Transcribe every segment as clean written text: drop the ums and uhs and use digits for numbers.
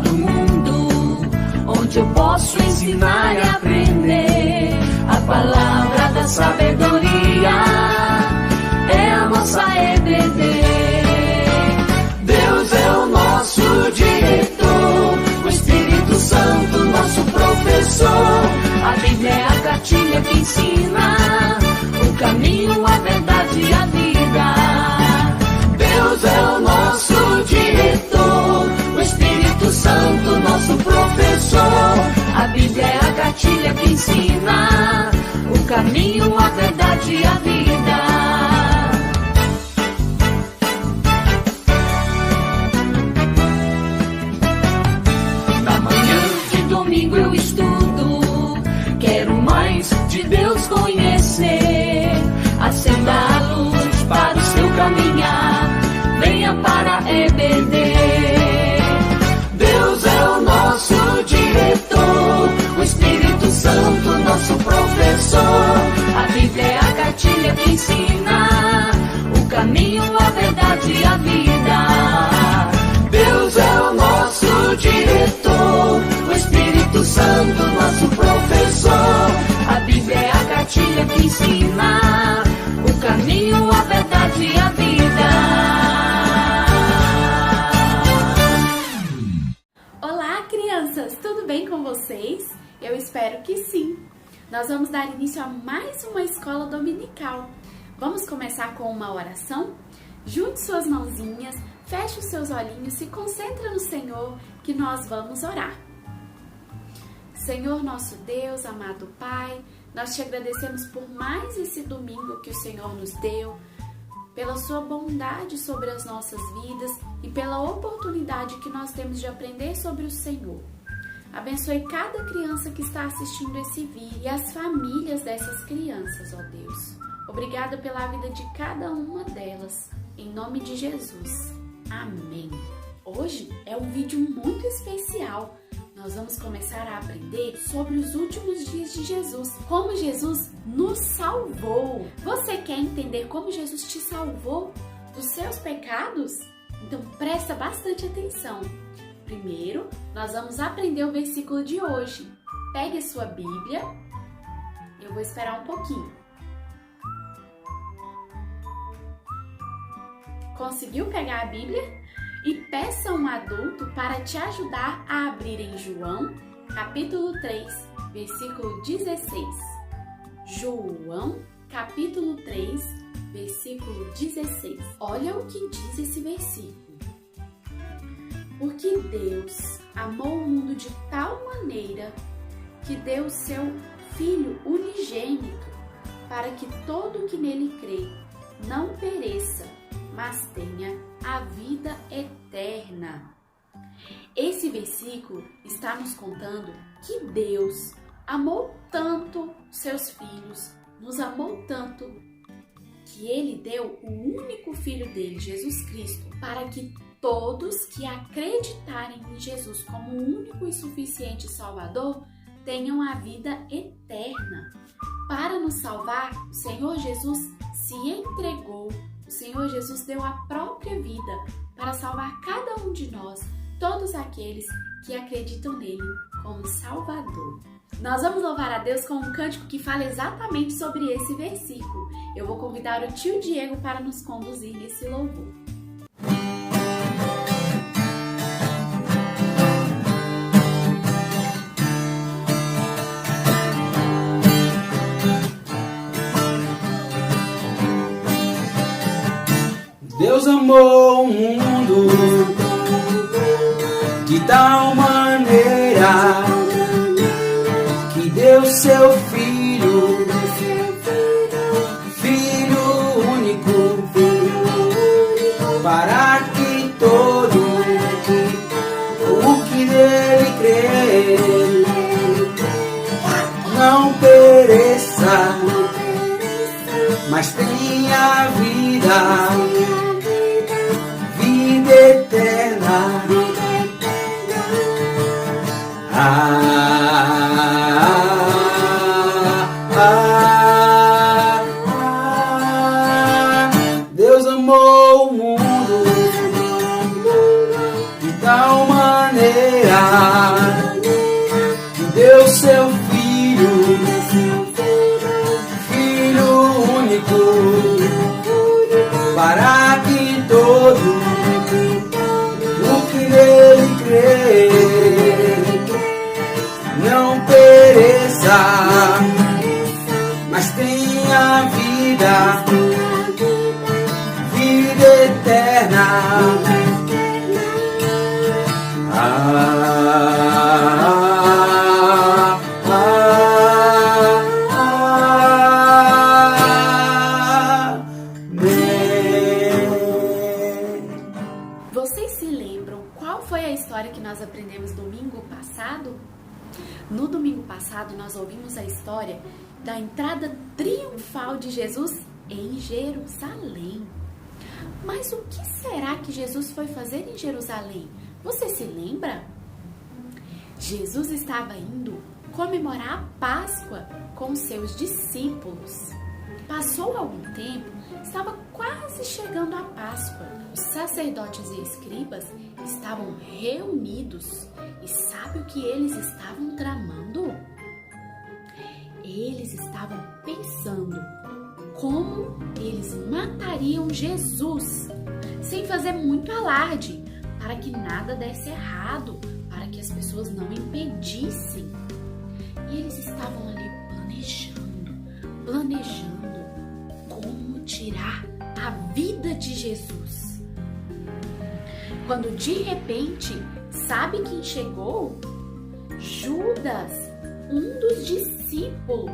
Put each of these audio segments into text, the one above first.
do mundo, onde eu posso ensinar e aprender. A palavra da sabedoria é a nossa EBD. Deus é o nosso diretor, o Espírito Santo nosso professor. A Bíblia é a cartilha que ensina o caminho, a verdade e a vida. Deus é o nosso diretor, o Espírito Santo nosso professor. A Bíblia é a cartilha que ensina o caminho, a verdade e a vida. Na manhã de domingo eu estudo, quero mais de Deus conhecer. Acenda a luz para o seu caminhar, venha para a EBD. Deus é o nosso diretor, o Espírito Santo nosso professor. A Bíblia é a cartilha que ensina o caminho, a verdade e a vida. Deus é o nosso diretor, o Espírito Santo nosso professor. A Bíblia é a cartilha que ensina o caminho, a verdade e a vida. Olá, crianças! Tudo bem com vocês? Eu espero que sim! Nós vamos dar início a mais uma escola dominical. Vamos começar com uma oração? Junte suas mãozinhas, feche os seus olhinhos, se concentra no Senhor, que nós vamos orar. Senhor nosso Deus, amado Pai, nós te agradecemos por mais esse domingo que o Senhor nos deu, pela sua bondade sobre as nossas vidas e pela oportunidade que nós temos de aprender sobre o Senhor. Abençoe cada criança que está assistindo esse vídeo e as famílias dessas crianças, ó Deus. Obrigada pela vida de cada uma delas, em nome de Jesus. Amém. Hoje é um vídeo muito especial. Nós vamos começar a aprender sobre os últimos dias de Jesus, como Jesus nos salvou. Você quer entender como Jesus te salvou dos seus pecados? Então presta bastante atenção. Primeiro, nós vamos aprender o versículo de hoje. Pegue a sua Bíblia. Eu vou esperar um pouquinho. Conseguiu pegar a Bíblia? E peça um adulto para te ajudar a abrir em João, capítulo 3, versículo 16. João, capítulo 3, versículo 16. Olha o que diz esse versículo. Porque Deus amou o mundo de tal maneira que deu o seu Filho unigênito, para que todo o que nele crê não pereça, mas tenha a vida eterna. Esse versículo está nos contando que Deus amou tanto seus filhos, nos amou tanto, que Ele deu o único Filho dele, Jesus Cristo, para que todos que acreditarem em Jesus como o único e suficiente Salvador tenham a vida eterna. Para nos salvar, o Senhor Jesus se entregou. O Senhor Jesus deu a própria vida para salvar cada um de nós, todos aqueles que acreditam nele como Salvador. Nós vamos louvar a Deus com um cântico que fala exatamente sobre esse versículo. Eu vou convidar o tio Diego para nos conduzir nesse louvor. Deus amou o mundo de tal maneira que deu seu Filho, Filho único, para que todo o que nele crê não pereça, mas tenha vida eterna. Deus amou o mundo de tal maneira vida eterna. Vocês se lembram qual foi a história que nós aprendemos domingo passado? No domingo passado nós ouvimos a história da entrada triunfal de Jesus em Jerusalém. Mas o que será que Jesus foi fazer em Jerusalém? Você se lembra? Jesus estava indo comemorar a Páscoa com seus discípulos. Passou algum tempo, estava quase chegando a Páscoa. Os sacerdotes e escribas estavam reunidos. E sabe o que eles estavam tramando? Eles estavam pensando como eles matariam Jesus, sem fazer muito alarde, para que nada desse errado, para que as pessoas não impedissem. E eles estavam ali planejando como tirar a vida de Jesus. Quando de repente, sabe quem chegou? Judas, um dos discípulos.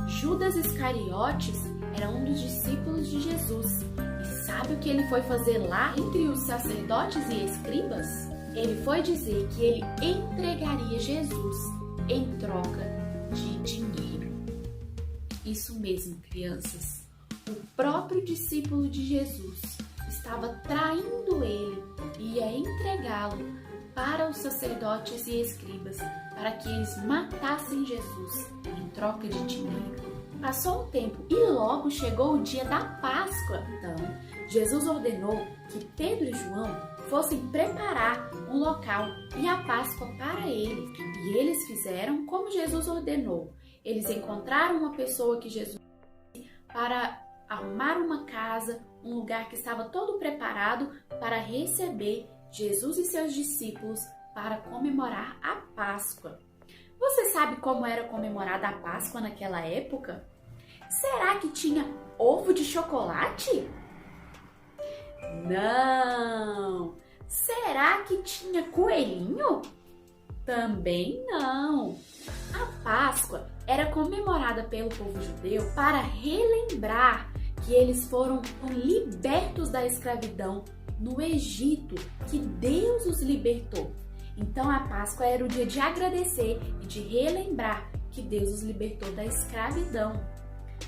Judas Iscariotes era um dos discípulos de Jesus. E sabe o que ele foi fazer lá entre os sacerdotes e escribas? Ele foi dizer que ele entregaria Jesus em troca de dinheiro. Isso mesmo, crianças. O próprio discípulo de Jesus estava traindo ele e ia entregá-lo para os sacerdotes e escribas para que eles matassem Jesus em troca de dinheiro. Passou um tempo e logo chegou o dia da Páscoa. Então, Jesus ordenou que Pedro e João fossem preparar um local e a Páscoa para eles. E eles fizeram como Jesus ordenou. Eles encontraram uma pessoa que Jesus para arrumar uma casa, um lugar que estava todo preparado para receber Jesus e seus discípulos para comemorar a Páscoa. Você sabe como era comemorada a Páscoa naquela época? Será que tinha ovo de chocolate? Não! Será que tinha coelhinho? Também não! A Páscoa era comemorada pelo povo judeu para relembrar que eles foram libertos da escravidão no Egito, que Deus os libertou. Então a Páscoa era o dia de agradecer e de relembrar que Deus os libertou da escravidão.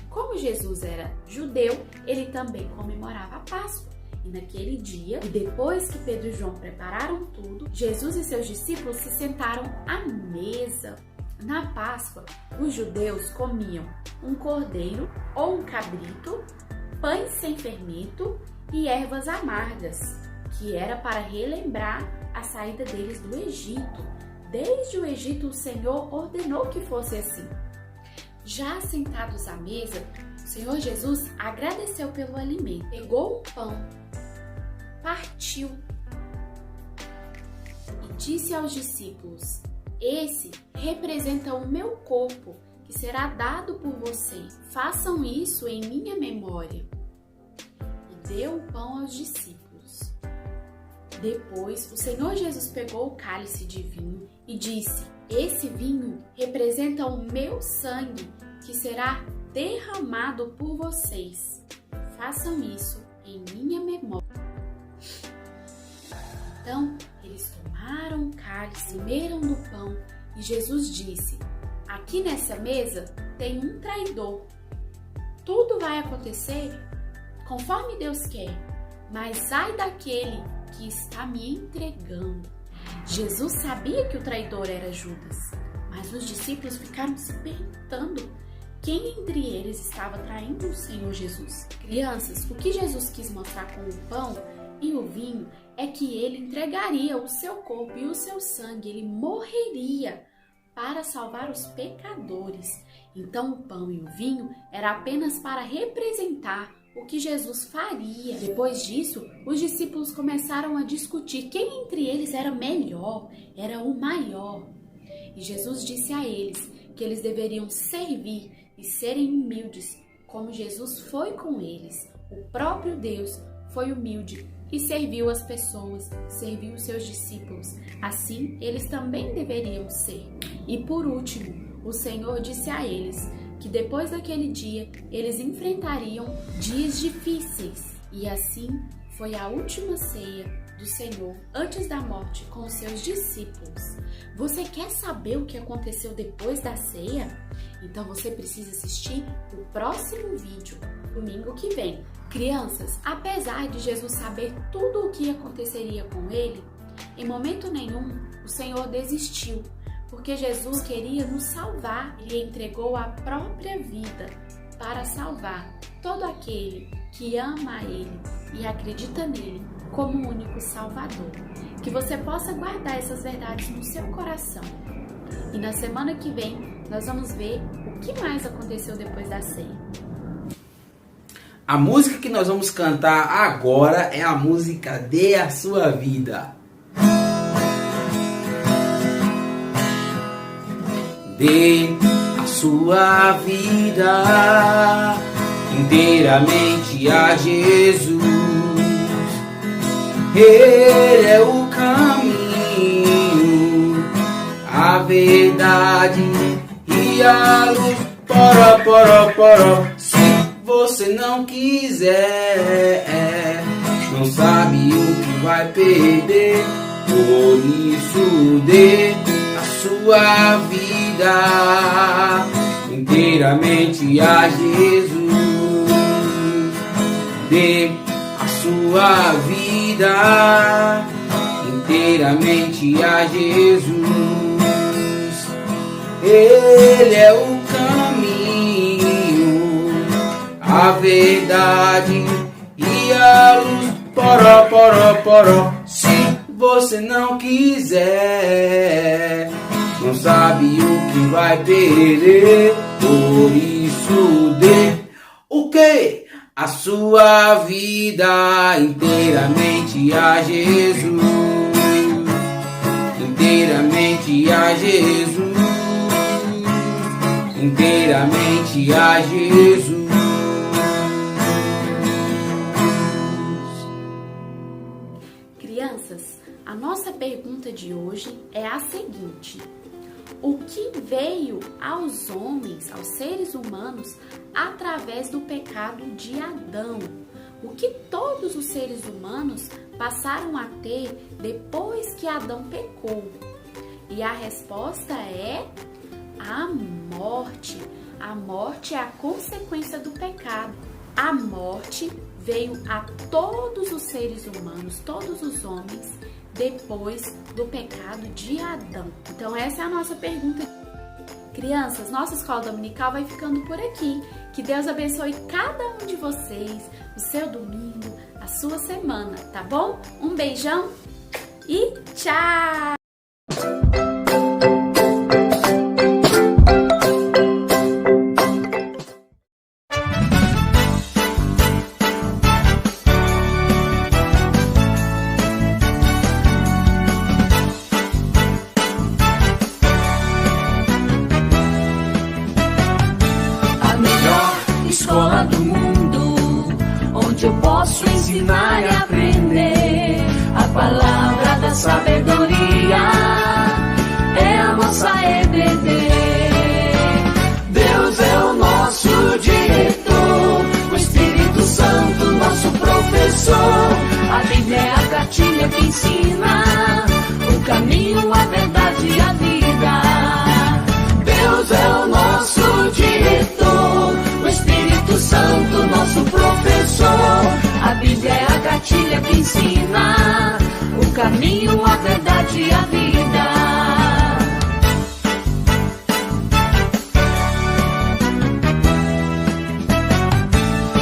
Como Jesus era judeu, ele também comemorava a Páscoa. E naquele dia, e depois que Pedro e João prepararam tudo, Jesus e seus discípulos se sentaram à mesa. Na Páscoa, os judeus comiam um cordeiro ou um cabrito, pães sem fermento e ervas amargas, que era para relembrar a saída deles do Egito. Desde o Egito, o Senhor ordenou que fosse assim. Já sentados à mesa, o Senhor Jesus agradeceu pelo alimento, pegou um pão, partiu e disse aos discípulos: "Esse representa o meu corpo, que será dado por vocês. Façam isso em minha memória." E deu o pão aos discípulos. Depois, o Senhor Jesus pegou o cálice de vinho e disse: "Esse vinho representa o meu sangue, que será derramado por vocês. Façam isso em minha memória." Então, eles tomaram o cálice, comeram do pão e Jesus disse: "Aqui nessa mesa tem um traidor. Tudo vai acontecer conforme Deus quer, mas ai daquele que está me entregando." Jesus sabia que o traidor era Judas, mas os discípulos ficaram se perguntando quem entre eles estava traindo o Senhor Jesus. Crianças, o que Jesus quis mostrar com o pão e o vinho é que ele entregaria o seu corpo e o seu sangue, ele morreria para salvar os pecadores. Então o pão e o vinho era apenas para representar o que Jesus faria. Depois disso, os discípulos começaram a discutir quem entre eles era melhor, era o maior. E Jesus disse a eles que eles deveriam servir e serem humildes como Jesus foi com eles. O próprio Deus foi humilde e serviu as pessoas, serviu os seus discípulos. Assim, eles também deveriam ser. E por último, o Senhor disse a eles que depois daquele dia, eles enfrentariam dias difíceis. E assim, foi a última ceia do Senhor antes da morte com os seus discípulos. Você quer saber o que aconteceu depois da ceia? Então você precisa assistir o próximo vídeo, domingo que vem. Crianças, apesar de Jesus saber tudo o que aconteceria com ele, em momento nenhum o Senhor desistiu, porque Jesus queria nos salvar e entregou a própria vida para salvar todo aquele que ama a Ele e acredita nele como o único Salvador. Que você possa guardar essas verdades no seu coração. E na semana que vem nós vamos ver o que mais aconteceu depois da ceia. A música que nós vamos cantar agora é a música Dê a Sua Vida. Dê a sua vida inteiramente a Jesus. Ele é o caminho, a verdade e a luz. Poró, poró, poró. Se você não quiser, não sabe o que vai perder. Por isso dê a sua vida inteiramente a Jesus. Dê a sua vida inteiramente a Jesus. Ele é o caminho, a verdade e a luz. Poró, poró, poró. Se você não quiser, não sabe o que vai perder. Por isso dê o quê? A sua vida inteiramente a Jesus. Inteiramente a Jesus. Inteiramente a Jesus. Crianças, a nossa pergunta de hoje é a seguinte: o que veio aos homens, aos seres humanos, através do pecado de Adão? O que todos os seres humanos passaram a ter depois que Adão pecou? E a resposta é a morte. A morte é a consequência do pecado. A morte veio a todos os seres humanos, todos os homens, depois do pecado de Adão. Então essa é a nossa pergunta. Crianças, nossa escola dominical vai ficando por aqui. Que Deus abençoe cada um de vocês, o seu domingo, a sua semana, tá bom? Um beijão e tchau! Escola do mundo, onde eu posso ensinar e aprender a palavra da sabedoria, é a nossa EBD. Deus é o nosso diretor, o Espírito Santo nosso professor. A Bíblia é a cartilha que ensina o caminho, a verdade e a vida. Deus é o nosso diretor, o Espírito Santo nosso professor. A Bíblia é a cartilha que ensina o caminho, a verdade e a vida.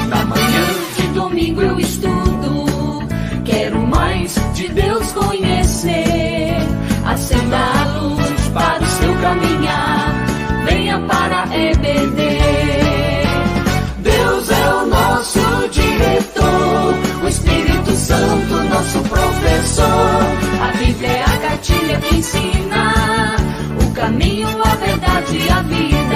Na manhã de domingo eu estudo, quero mais de Deus conhecer. Acenda a luz para o seu caminhar, venha para a EBD. Deus é o nosso diretor, o Espírito Santo nosso professor. A Bíblia é a cartilha que ensina o caminho, a verdade e a vida.